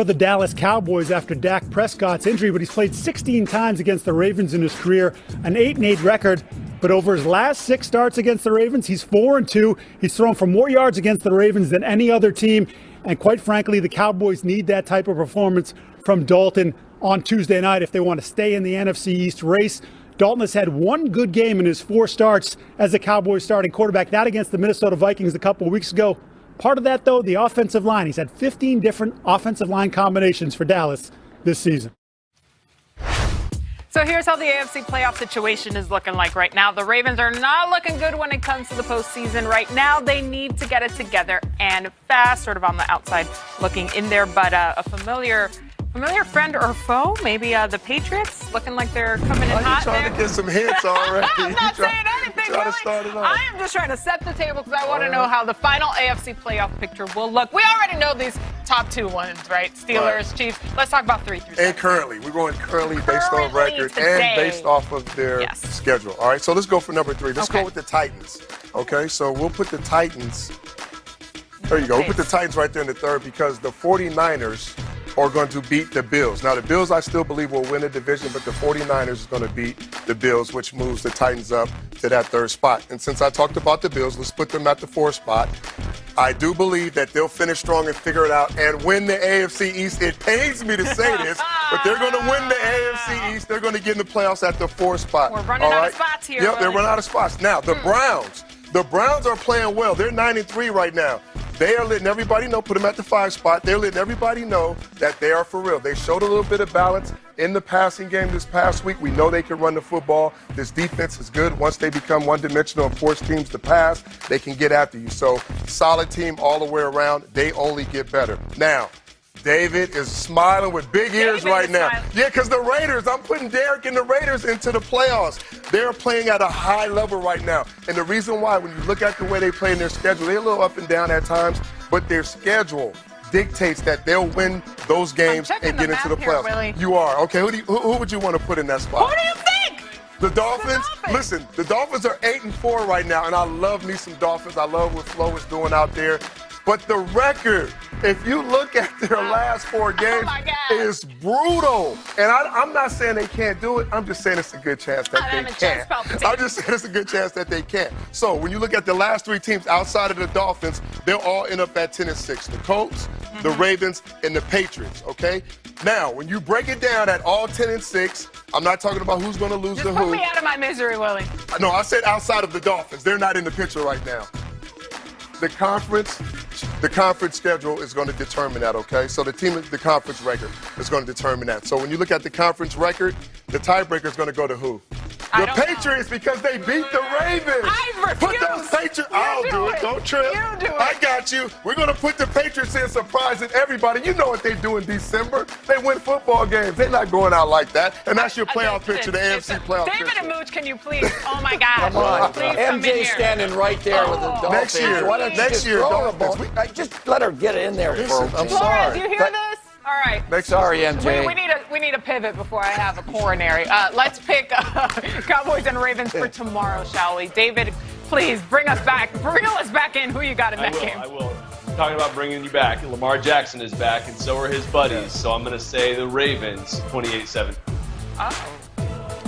for the Dallas Cowboys after Dak Prescott's injury, but he's played 16 times against the Ravens in his career, an 8-8 record. But over his last 6 starts against the Ravens, he's 4-2. He's thrown for more yards against the Ravens than any other team. And quite frankly, the Cowboys need that type of performance from Dalton on Tuesday night if they want to stay in the NFC East race. Dalton has had 1 good game in his 4 starts as the Cowboys starting quarterback, that against the Minnesota Vikings a couple of weeks ago. Part of that, though, the offensive line. He's had 15 different offensive line combinations for Dallas this season. So here's how the AFC playoff situation is looking like right now. The Ravens are not looking good when it comes to the postseason. Right now, they need to get it together and fast, sort of on the outside looking in there. But a familiar friend or foe, maybe the Patriots, looking like they're coming in hot there. You're trying to get some hints already. I'm not saying anything, really. I am just trying to set the table because I want to know how the final AFC playoff picture will look. We already know these top 2 ones, right? Steelers, Chiefs. Let's talk about 3 through 7. And currently. We're going currently based on record and based off of their schedule. All right, so let's go for number 3. Let's go with the Titans. Okay, so we'll put the Titans. There you go. We'll put the Titans right there in the 3rd because the 49ers are going to beat the Bills. Now, the Bills, I still believe, will win the division, but the 49ers is going to beat the Bills, which moves the Titans up to that 3rd spot. And since I talked about the Bills, let's put them at the 4th spot. I do believe that they'll finish strong and figure it out and win the AFC East. It pains me to say this, but they're going to win the AFC East. They're going to get in the playoffs at the 4th spot. We're running out of spots here. Yep, they're running out of spots. Now, the Browns. The Browns are playing well. They're 9-3 right now. They are letting everybody know, put them at the 5 spot. They're letting everybody know that they are for real. They showed a little bit of balance in the passing game this past week. We know they can run the football. This defense is good. Once they become one-dimensional and force teams to pass, they can get after you. So, solid team all the way around. They only get better. Now, David is smiling with big ears right now. Yeah, because the Raiders, I'm putting Derek and the Raiders into the playoffs. They're playing at a high level right now. And the reason why, when you look at the way they play in their schedule, they're a little up and down at times, but their schedule dictates that they'll win those games and get into the playoffs. You are. Okay, who would you want to put in that spot? Who do you think? The Dolphins? Listen, the Dolphins are 8-4 right now, and I love me some Dolphins. I love what Flo is doing out there. But the record, if you look at their last 4 games, is brutal. And I'm not saying they can't do it. I'm just saying it's a good chance that they can't. I'm just saying it's a good chance that they can't. So when you look at the last 3 teams outside of the Dolphins, they'll all end up at 10-6. The Colts, the Ravens, and the Patriots, okay? Now, when you break it down at all 10-6, I'm not talking about who's going to lose to who. Just put me out of my misery, Willie. No, I said outside of the Dolphins. They're not in the picture right now. The conference schedule is going to determine that, okay? So the conference record is going to determine that. So when you look at the conference record, the tiebreaker is going to go to who? The Patriots, because they beat the Ravens. I refuse. Put those Patriots. I'll do it. Don't trip. You do it. I got you. We're going to put the Patriots in, surprising everybody. You know what they do in December. They win football games. They're not going out like that. And that's your playoff picture, the AFC playoff picture. David and Mooch, can you please? Oh, my gosh. Come on. Please come in here. MJ standing right there with the Dolphins. Next year. Why don't you just throw a ball? Just let her get in there. I'm sorry. Laura, do you hear this? All right. Sorry, MJ. We need a pivot before I have a coronary. Let's pick Cowboys and Ravens for tomorrow, shall we? David, please bring us back. Reel us back in. Who you got in that game? I will. Talking about bringing you back. Lamar Jackson is back, and so are his buddies. So I'm going to say the Ravens, 28-7. Oh.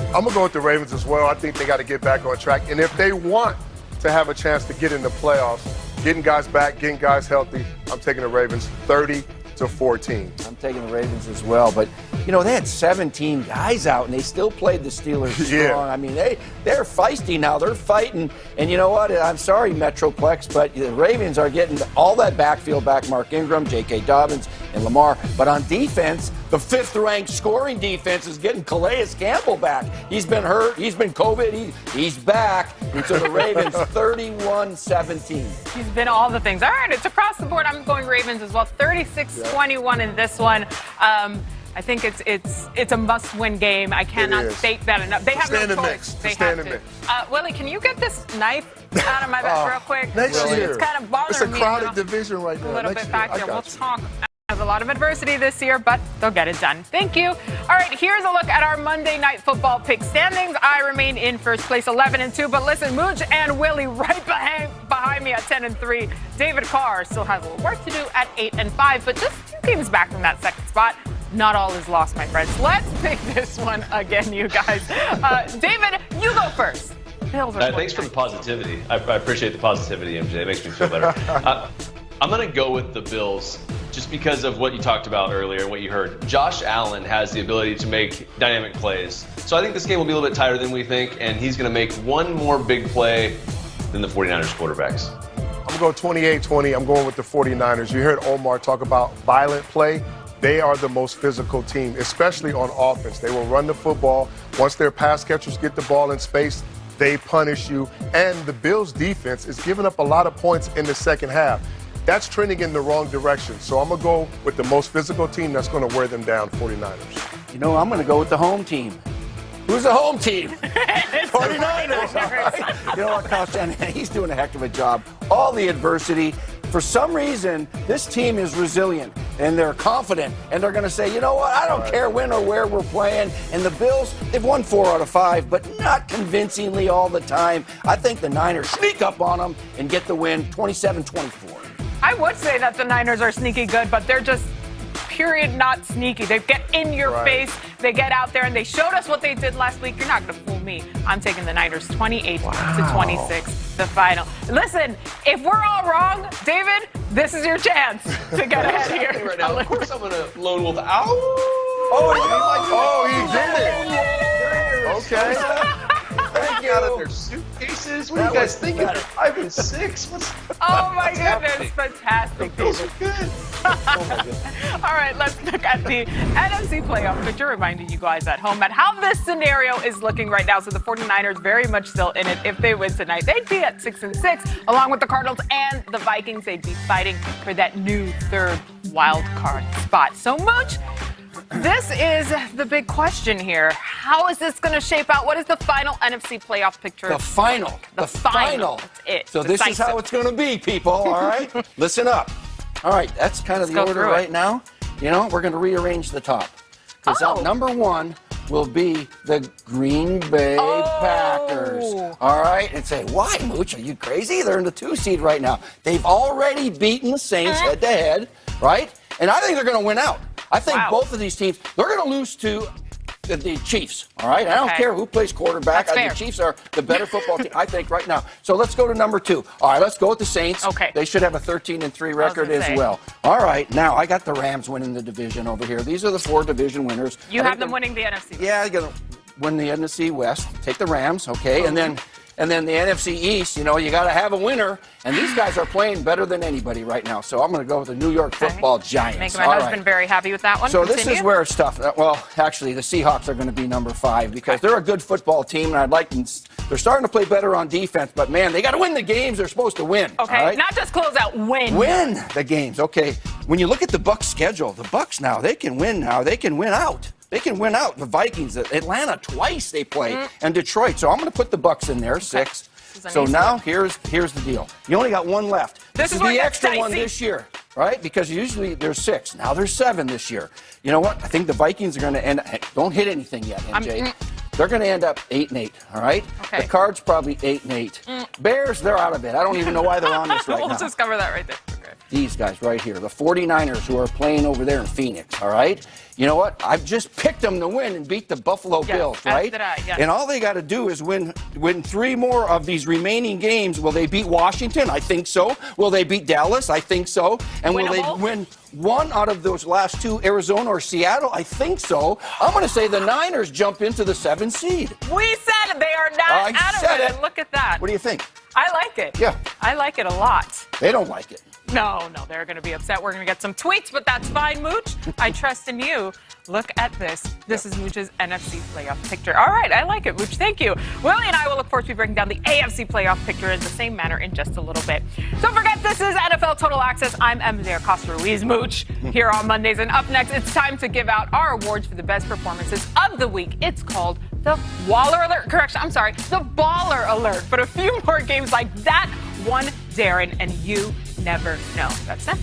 I'm going to go with the Ravens as well. I think they got to get back on track. And if they want to have a chance to get in the playoffs, getting guys back, getting guys healthy, I'm taking the Ravens 30-14. I'm taking the Ravens as well. But, you know, they had 17 guys out, and they still played the Steelers strong. I mean, they're feisty now. They're fighting. And you know what? I'm sorry, Metroplex, but the Ravens are getting all that backfield back. Mark Ingram, J.K. Dobbins, and Lamar. But on defense, the 5th-ranked scoring defense is getting Calais Campbell back. He's been hurt. He's been COVID. He's back. And so the Ravens 31-17. He's been all the things. All right, it's across the board. I'm going Ravens as well. 36-21 in this one. I think it's a must-win game. I cannot state that enough. They have no choice. They have to. Willie, can you get this knife out of my back real quick? Next year. It's kind of bothering me. It's a crowded division right now. A little bit back there. We'll talk as a lot of adversity this year, but they'll get it done. Thank you. All right, here's a look at our Monday Night Football pick standings. I remain in first place, 11-2, but listen, Mooch and Willie right behind me at 10-3. David Carr still has a little work to do at 8-5, but just 2 games back from that second spot. Not all is lost, my friends. Let's pick this one again, you guys. David, you go first. Thanks for the positivity. I appreciate the positivity, MJ. It makes me feel better. I'm going to go with the Bills just because of what you talked about earlier and what you heard. Josh Allen has the ability to make dynamic plays. So I think this game will be a little bit tighter than we think, and he's going to make one more big play than the 49ers quarterbacks. I'm going to go 28-20. I'm going with the 49ers. You heard Omar talk about violent play. They are the most physical team, especially on offense. They will run the football. Once their pass catchers get the ball in space, they punish you. And the Bills' defense is giving up a lot of points in the second half. That's trending in the wrong direction. So I'm going to go with the most physical team that's going to wear them down, 49ers. You know, I'm going to go with the home team. Who's the home team? 49ers. All right. You know what, Kyle Shanahan, he's doing a heck of a job. All the adversity. For some reason, this team is resilient, and they're confident, and they're going to say, you know what, I don't care when or where we're playing. And the Bills, they've won 4 out of 5, but not convincingly all the time. I think the Niners sneak up on them and get the win, 27-24. I would say that the Niners are sneaky good, but they're just period not sneaky. They get in your face, they get out there, and they showed us what they did last week. You're not going to fool me. I'm taking the Niners 28-26, the final. Listen, if we're all wrong, David, this is your chance to get ahead here. Right now, of course I'm going to lone wolf. Ow! Oh, he did it. Okay. Thank you. Out of their suitcases. What are you guys thinking? 5 and 6. Oh my goodness, fantastic. Those are good. All right, let's look at the NFC playoff picture, reminding you guys at home at how this scenario is looking right now. So the 49ers very much still in it. If they win tonight, they'd be at 6-6, along with the Cardinals and the Vikings. They'd be fighting for that new 3rd wild card spot. So much. This is the big question here. How is this going to shape out? What is the final NFC playoff picture? The final. The final. That's it. So this is how it's going to be, people, all right? Listen up. All right, that's kind of the order right now. You know, we're going to rearrange the top. Because number 1 will be the Green Bay Packers. All right? And say, why, Mooch? Are you crazy? They're in the 2 seed right now. They've already beaten the Saints head-to-head, right? And I think they're going to win out. I think both of these teams, they're going to lose to the Chiefs, all right? I don't care who plays quarterback. The Chiefs are the better football team, I think, right now. So let's go to number 2. All right, let's go with the Saints. Okay. They should have a 13-3 record as well. All right, now I got the Rams winning the division over here. These are the 4 division winners. You have them winning the NFC. Yeah, they're going to win the NFC West. Take the Rams, okay? And then the NFC East, you know, you got to have a winner. And these guys are playing better than anybody right now. So I'm going to go with the New York Football Giants. Make my husband very happy with that one. So this is where it's tough. Well, actually, the Seahawks are going to be number 5 because they're a good football team, and I'd like them. They're starting to play better on defense, but man, they got to win the games they're supposed to win. Okay, right? not just close out, win. Win the games. Okay, when you look at the Bucs schedule, the Bucs now they can win. Now they can win out. They can win out. The Vikings, Atlanta twice they play, and Detroit. So I'm going to put the Bucs in there, 6. So now here's the deal. You only got 1 left. This is the extra one this year, right? Because usually there's 6. Now there's 7 this year. You know what? I think the Vikings are going to end. Don't hit anything yet, MJ. They're going to end up 8-8. All right. Okay. The Cards probably 8-8. Bears, they're out of it. I don't even know why they're on this right now. We'll just cover that right there. Okay. These guys right here, the 49ers who are playing over there in Phoenix. All right. You know what? I've just picked them to win and beat the Buffalo Bills, right? Yes. And all they got to do is win 3 more of these remaining games. Will they beat Washington? I think so. Will they beat Dallas? I think so. And will they win 1 out of those last 2, Arizona or Seattle? I think so. I'm going to say the Niners jump into the 7th seed. We said they are not out of it. Look at that. What do you think? I like it. Yeah. I like it a lot. They don't like it. No, they're going to be upset. We're going to get some tweets, but that's fine, Mooch. I trust in you. Look at this. This is Mooch's NFC playoff picture. All right, I like it, Mooch. Thank you. Willie and I will, of course, be breaking down the AFC playoff picture in the same manner in just a little bit. Don't forget, this is NFL Total Access. I'm MJ Acosta-Ruiz, Mooch, here on Mondays. And up next, it's time to give out our awards for the best performances of the week. It's called the Waller Alert. Correction, I'm sorry, the Baller Alert. But a few more games like that one, Darren, and you never know. That's next.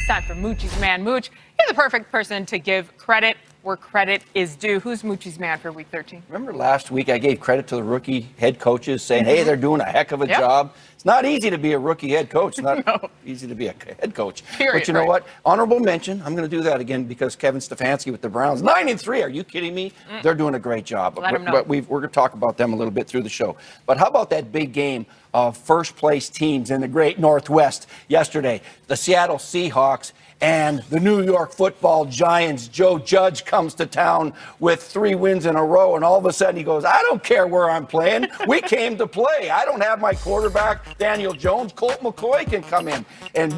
time for Moochie's Man. Mooch, you're the perfect person to give credit where credit is due. Who's Moochie's Man for Week 13? Remember last week I gave credit to the rookie head coaches saying, hey, they're doing a heck of a job. It's not easy to be a rookie head coach. It's not easy to be a head coach. Period, but you know what? Honorable mention. I'm going to do that again because Kevin Stefanski with the Browns, 9-3. Are you kidding me? They're doing a great job. Let him know. But we're going to talk about them a little bit through the show. But how about that big game of first place teams in the great Northwest yesterday? The Seattle Seahawks and the New York Football Giants. Joe Judge comes to town with 3 wins in a row, and all of a sudden he goes, I don't care where I'm playing. We came to play. I don't have my quarterback, Daniel Jones. Colt McCoy can come in and